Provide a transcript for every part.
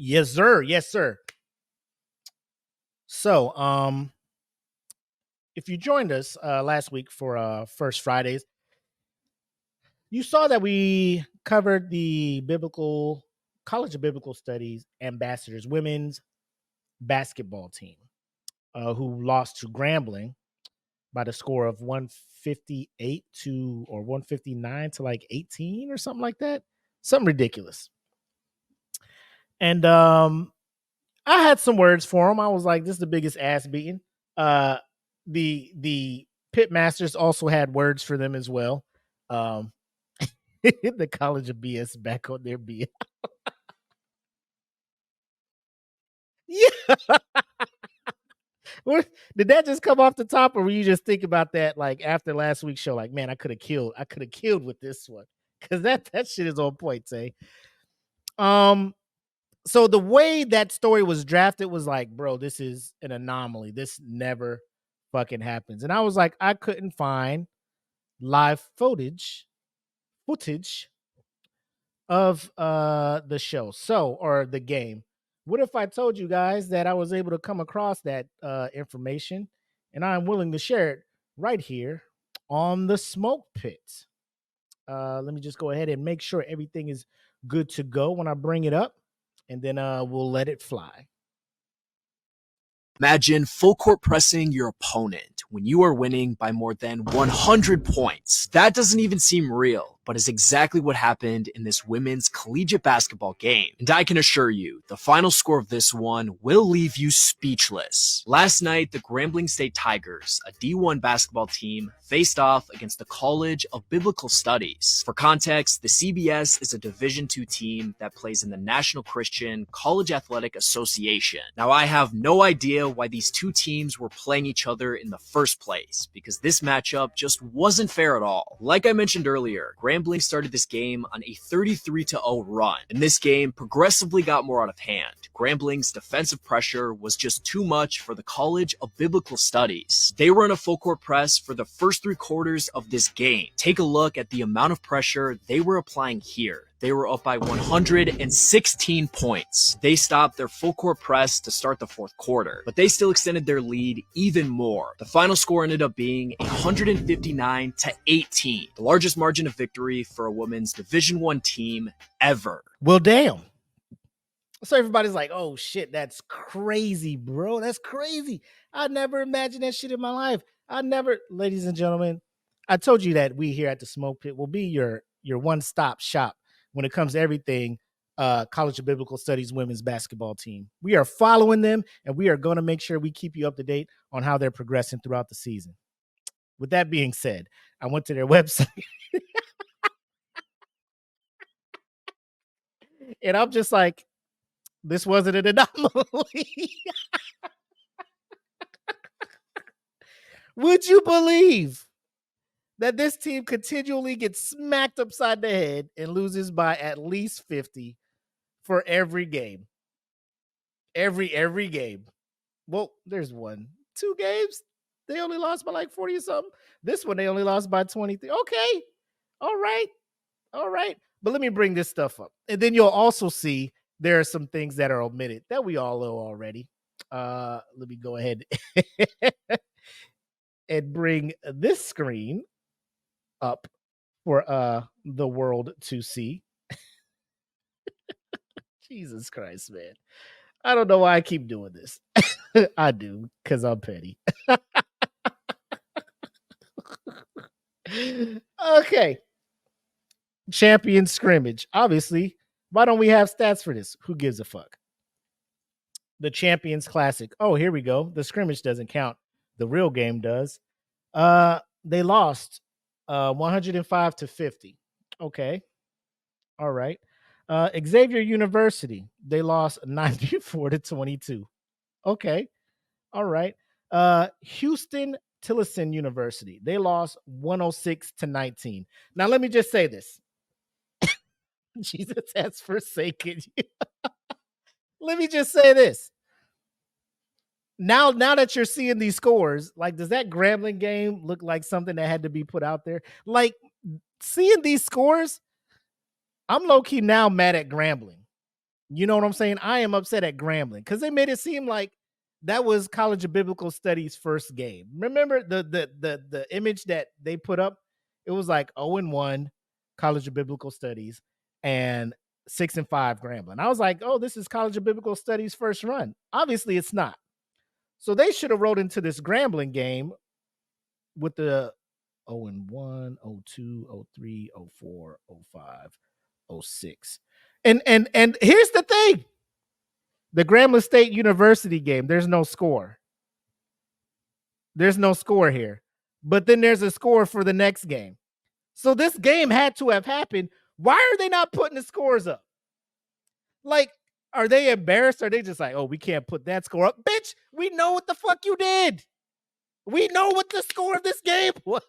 Yes, sir. Yes, sir. So, if you joined us last week for First Fridays, you saw that we covered the Biblical College of Biblical Studies ambassadors women's basketball team, who lost to Grambling by the score of 158 to or 159 to like 18 or something like that, something ridiculous. And I had some words for him. I was like, "This is the biggest ass beating." Uh, the pit masters also had words for them as well. The College of BS back on their BS. Yeah, did that just come off the top, or were you just thinking about that like after last week's show? Like, man, I could have killed with this one because that shit is on point, say. Um, so the way that story was drafted was like, bro, this is an anomaly. This never fucking happens. And I was like, I couldn't find live footage of the show, or the game. What if I told you guys that I was able to come across that information, and I'm willing to share it right here on the Smoke Pit? Let me just go ahead and make sure everything is good to go when I bring it up, and then we'll let it fly. Imagine full court pressing your opponent when you are winning by more than 100 points. That doesn't even seem real, but is exactly what happened in this women's collegiate basketball game. And I can assure you, the final score of this one will leave you speechless. Last night, the Grambling State Tigers, a D1 basketball team, faced off against the College of Biblical Studies. For context, the CBS is a Division II team that plays in the National Christian College Athletic Association. Now, I have no idea why these two teams were playing each other in the first place, because this matchup just wasn't fair at all. Like I mentioned earlier, Grambling started this game on a 33-0 run, and this game progressively got more out of hand. Grambling's defensive pressure was just too much for the College of Biblical Studies. They were in a full court press for the first 3 quarters of this game. Take a look at the amount of pressure they were applying here. They were up by 116 points. They stopped their full court press to start the 4th quarter, but they still extended their lead even more. The final score ended up being 159-18, the largest margin of victory for a women's Division I team ever. Well, damn. So everybody's like, "Oh shit, that's crazy, bro. That's crazy. I never imagined that shit in my life. Ladies and gentlemen, I told you that we here at the Smoke Pit will be your one-stop shop when it comes to everything College of Biblical Studies women's basketball team. We are following them, and we are going to make sure we keep you up to date on how they're progressing throughout the season. With that being said, I went to their website and I'm just like, this wasn't an anomaly. Would you believe that this team continually gets smacked upside the head and loses by at least 50 for every game? Every game. Well, there's 2 games. They only lost by like 40 or something. This one, they only lost by 23. Okay. All right. But let me bring this stuff up. And then you'll also see there are some things that are omitted that we all know already. Let me go ahead and bring this screen up for the world to see. Jesus Christ, man. I don't know why I keep doing this. I do, because I'm petty. Okay. Champion scrimmage. Obviously, why don't we have stats for this? Who gives a fuck? The Champions Classic. Oh, here we go. The scrimmage doesn't count. The real game does. They lost 105-50. Okay. All right. Xavier University, they lost 94-22. Okay. All right. Houston Tillotson University, they lost 106-19. Now, let me just say this. Jesus has forsaken you. Let me just say this. Now that you're seeing these scores, like, does that Grambling game look like something that had to be put out there? Like, seeing these scores, I'm low-key now mad at Grambling. You know what I'm saying? I am upset at Grambling because they made it seem like that was College of Biblical Studies' first game. Remember the image that they put up? It was like 0-1 College of Biblical Studies and 6-5 Grambling. I was like, oh, this is College of Biblical Studies' first run. Obviously, it's not. So they should have rolled into this Grambling game with the 0-1, 0-2, 0-3, 0-4, 0-5, 0-6. And here's the thing. The Grambling State University game, there's no score. There's no score here. But then there's a score for the next game. So this game had to have happened. Why are they not putting the scores up? Like, are they embarrassed? Or are they just like, oh, we can't put that score up? Bitch, we know what the fuck you did. We know what the score of this game was.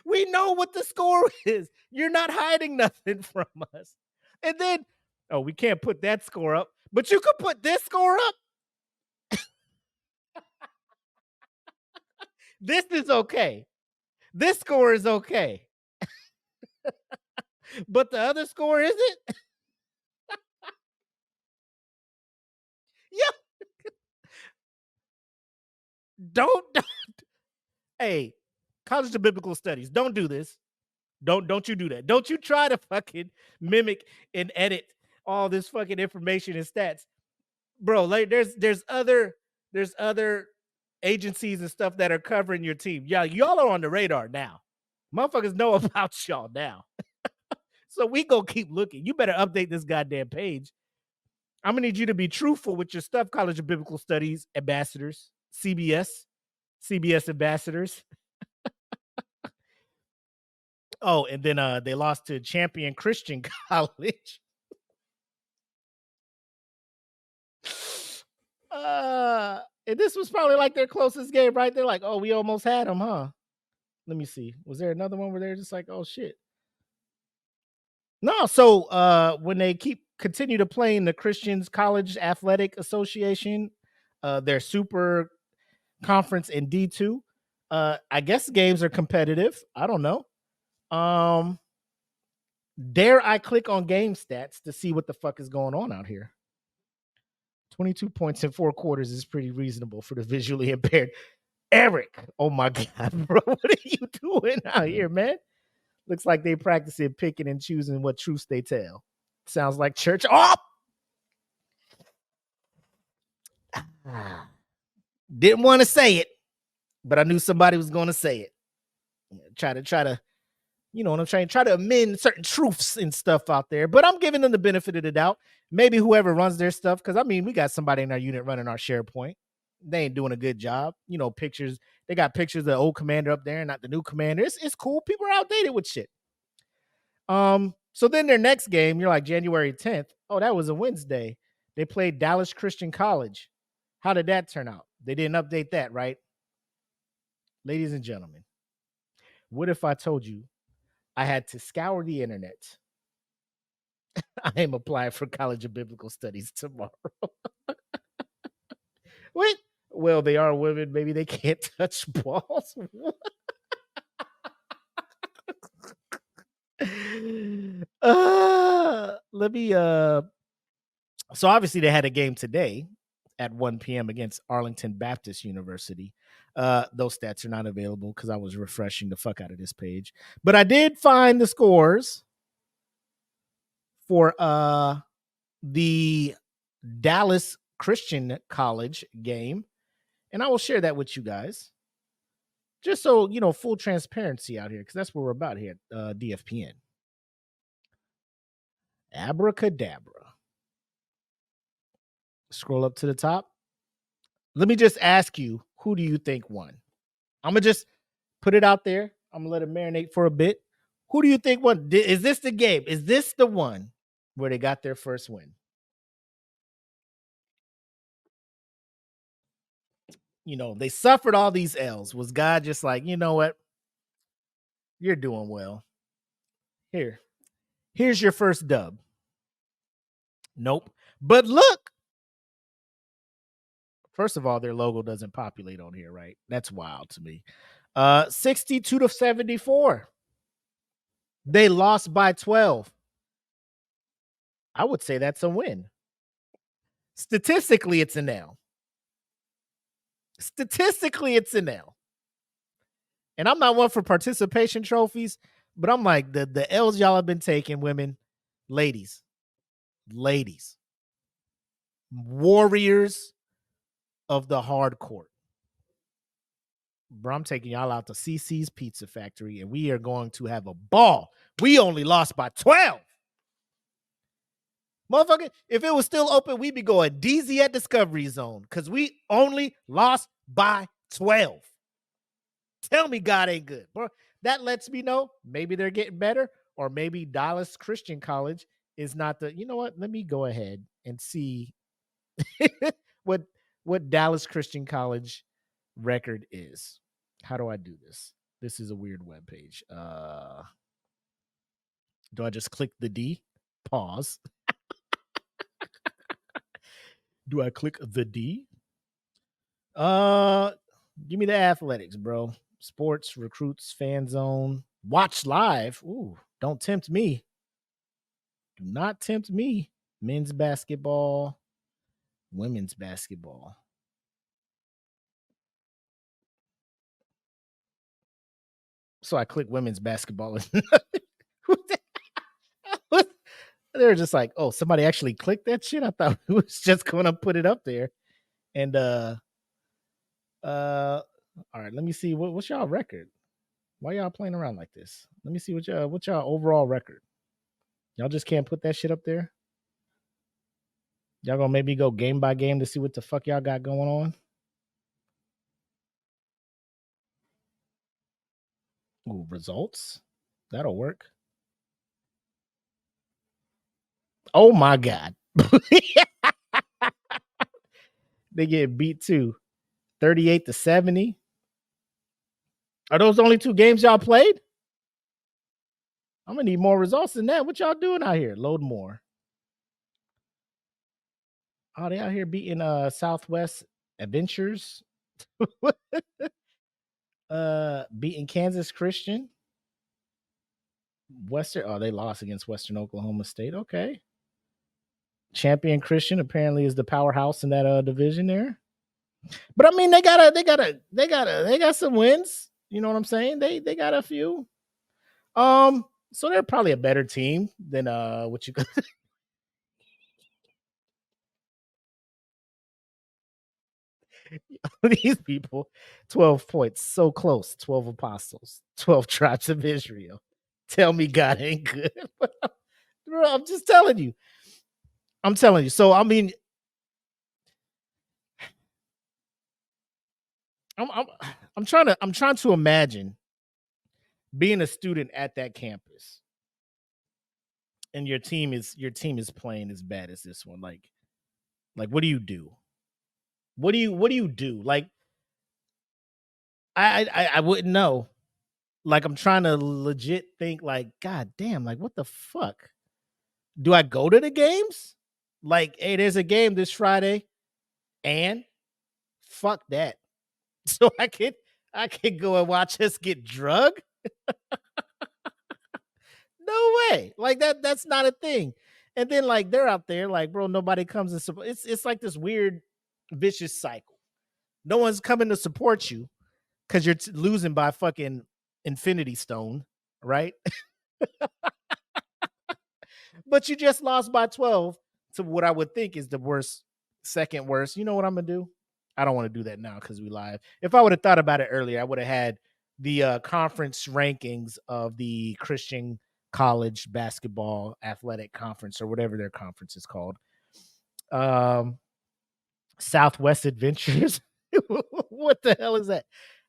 We know what the score is. You're not hiding nothing from us. And then, oh, we can't put that score up, but you could put this score up. This is okay. This score is okay. But the other score isn't? Yeah. Don't hey, College of Biblical Studies, don't do this. Don't you do that. Don't you try to fucking mimic and edit all this fucking information and stats. Bro, like there's other agencies and stuff that are covering your team. Yeah, y'all are on the radar now. Motherfuckers know about y'all now. So we gonna keep looking. You better update this goddamn page. I'm gonna need you to be truthful with your stuff, College of Biblical Studies ambassadors, CBS ambassadors. Oh, and then they lost to Champion Christian College. And this was probably like their closest game, right? They're like, oh, we almost had them, huh? Let me see. Was there another one where they're just like, oh shit? No, so when they continue to play in the Christians College Athletic Association, their super conference in D2, I guess games are competitive. I don't know. Dare I click on game stats to see what the fuck is going on out here? 22 points in 4 quarters is pretty reasonable for the visually impaired. Eric, oh my God, bro, what are you doing out here, man? Looks like they practicing picking and choosing what truths they tell. Sounds like church. Oh! Didn't want to say it, but I knew somebody was going to say it. Try to, you know what I'm saying? Try to amend certain truths and stuff out there. But I'm giving them the benefit of the doubt. Maybe whoever runs their stuff, because I mean, we got somebody in our unit running our SharePoint. They ain't doing a good job. You know, pictures. They got pictures of the old commander up there, not the new commander. It's cool. People are outdated with shit. So then their next game, you're like January 10th. Oh, that was a Wednesday. They played Dallas Christian College. How did that turn out? They didn't update that, right? Ladies and gentlemen, what if I told you I had to scour the internet? I am applying for College of Biblical Studies tomorrow. What? Well, they are women. Maybe they can't touch balls. Let me so obviously they had a game today at 1 p.m. against Arlington Baptist University. Those stats are not available because I was refreshing the fuck out of this page. But I did find the scores for the Dallas Christian College game, and I will share that with you guys. Just so you know, full transparency out here, because that's what we're about here at DFPN. Abracadabra. Scroll up to the top. Let me just ask you, who do you think won? I'm gonna just put it out there. I'm gonna let it marinate for a bit. Who do you think won? Is this the game? Is this the one where they got their first win? You know, they suffered all these L's. Was God just like, you know what? You're doing well. Here's your first dub. Nope. But look, first of all, their logo doesn't populate on here, right? That's wild to me. 62-74. They lost by 12. I would say that's a win. Statistically, it's an L. Statistically, it's an L. And I'm not one for participation trophies, but I'm like the L's y'all have been taking, women, ladies, ladies, warriors of the hard court. Bro, I'm taking y'all out to CC's Pizza Factory, and we are going to have a ball. We only lost by 12. Motherfucker, if it was still open, we'd be going DZ at Discovery Zone because we only lost by 12. Tell me God ain't good. Bro, that lets me know maybe they're getting better, or maybe Dallas Christian College is not the, you know what? Let me go ahead and see what Dallas Christian College record is. How do I do this? This is a weird web page. Do I just click the D? Pause. Do I click the D? Give me the athletics, bro. Sports, recruits, fan zone, watch live. Ooh, don't tempt me. Do not tempt me. Men's basketball, women's basketball. So I click women's basketball. They were just like, oh, somebody actually clicked that shit. I thought it was just going to put it up there. And all right, let me see what's y'all record. Why y'all playing around like this? Let me see what's y'all overall record. Y'all just can't put that shit up there. Y'all gonna maybe go game by game to see what the fuck y'all got going on. Ooh, results. That'll work. Oh my god. They get beat too. 38-70. Are those the only two games y'all played? I'm gonna need more results than that. What y'all doing out here? Load more. Oh, they out here beating Southwest Adventures. Beating Kansas Christian. Western. Oh, they lost against Western Oklahoma State. Okay. Champion Christian apparently is the powerhouse in that division there. But I mean, they got some wins. You know what I'm saying? They got a few. So they're probably a better team than what you these people. 12 points, so close. 12 apostles, 12 tribes of Israel. Tell me God ain't good. Bro, I'm just telling you. I'm telling you. So I mean, I'm trying to imagine being a student at that campus, and your team is playing as bad as this one. Like what do you do? What do you do? Like I wouldn't know. Like I'm trying to legit think like, God damn, like what the fuck? Do I go to the games? Like, hey, there's a game this Friday, and fuck that. So I can go and watch us get drugged. No way. Like that's not a thing. And then like they're out there, like, bro, nobody comes and support. It's like this weird vicious cycle. No one's coming to support you because you're losing by fucking infinity stone, right? But you just lost by 12 to what I would think is the worst, second worst. You know what I'm gonna do? I don't want to do that now because we live. If I would have thought about it earlier, I would have had the conference rankings of the Christian College Basketball Athletic Conference, or whatever their conference is called. Southwest Adventures. What the hell is that?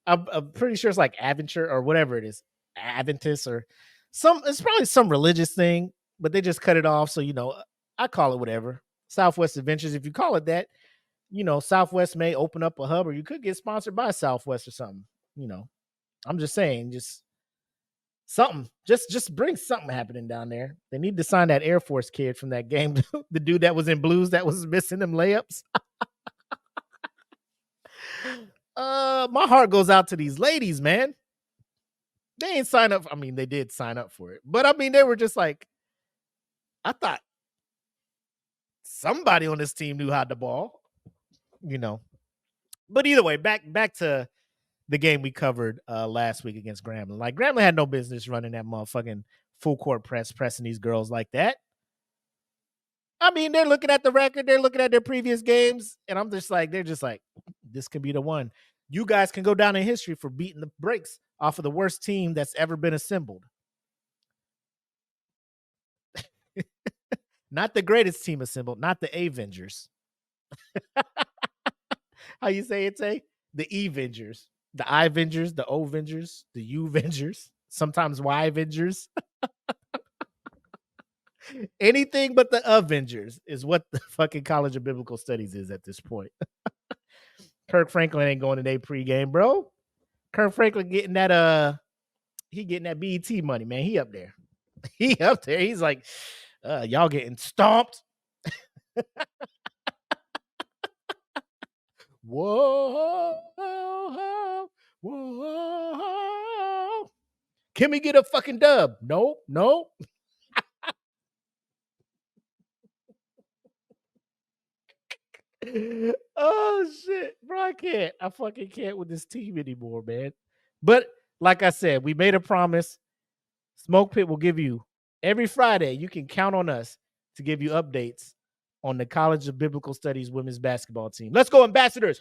I'm pretty sure it's like Adventure or whatever it is, Adventus or some. It's probably some religious thing, but they just cut it off. So I call it whatever. Southwest Adventures. If you call it that, Southwest may open up a hub, or you could get sponsored by Southwest or something. I'm just saying, just something. Just bring something happening down there. They need to sign that Air Force kid from that game, the dude that was in blues that was missing them layups. My heart goes out to these ladies, man. They ain't sign up. I mean, they did sign up for it, but I mean, they were just like, I thought Somebody on this team knew how to ball, you know. But either way, back to the game we covered last week against Grambling. Like Grambling had no business running that motherfucking full court press, pressing these girls like that. I mean, they're looking at the record, they're looking at their previous games, and I'm just like, they're just like, this could be the one. You guys can go down in history for beating the brakes off of the worst team that's ever been assembled. Not the greatest team assembled, not the Avengers. How you say it, Tay? The Avengers, the I Avengers, the O Avengers, the U Avengers, sometimes Y Avengers. Anything but the Avengers is what the fucking College of Biblical Studies is at this point. Kirk Franklin ain't going to their pregame, bro. Kirk Franklin getting that he getting that BET money, man. He up there. He up there. He's like, y'all getting stomped. Whoa, whoa, whoa. Can we get a fucking dub? No, no. Oh shit, bro! I can't. I fucking can't with this team anymore, man. But like I said, we made a promise. Smoke Pit will give you every Friday. You can count on us to give you updates on the College of Biblical Studies women's basketball team. Let's go, Ambassadors!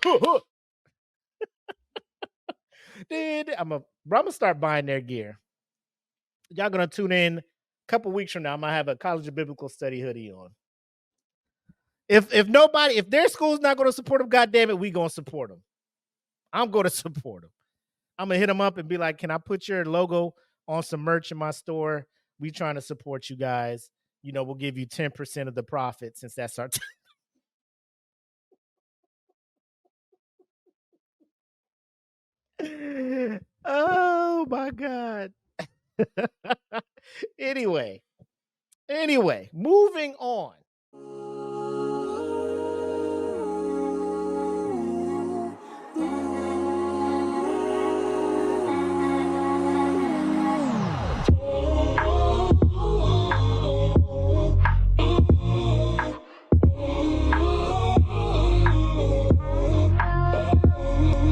Dude, I'm gonna start buying their gear. Y'all gonna tune in a couple weeks from now. I'm gonna have a College of Biblical Study hoodie on. If their school's not gonna support them, goddamn it, we gonna support them. I'm gonna support them. I'm gonna hit them up and be like, "Can I put your logo on some merch in my store? We trying to support you guys. You know, we'll give you 10% of the profit since that's our." Oh my god. anyway, moving on.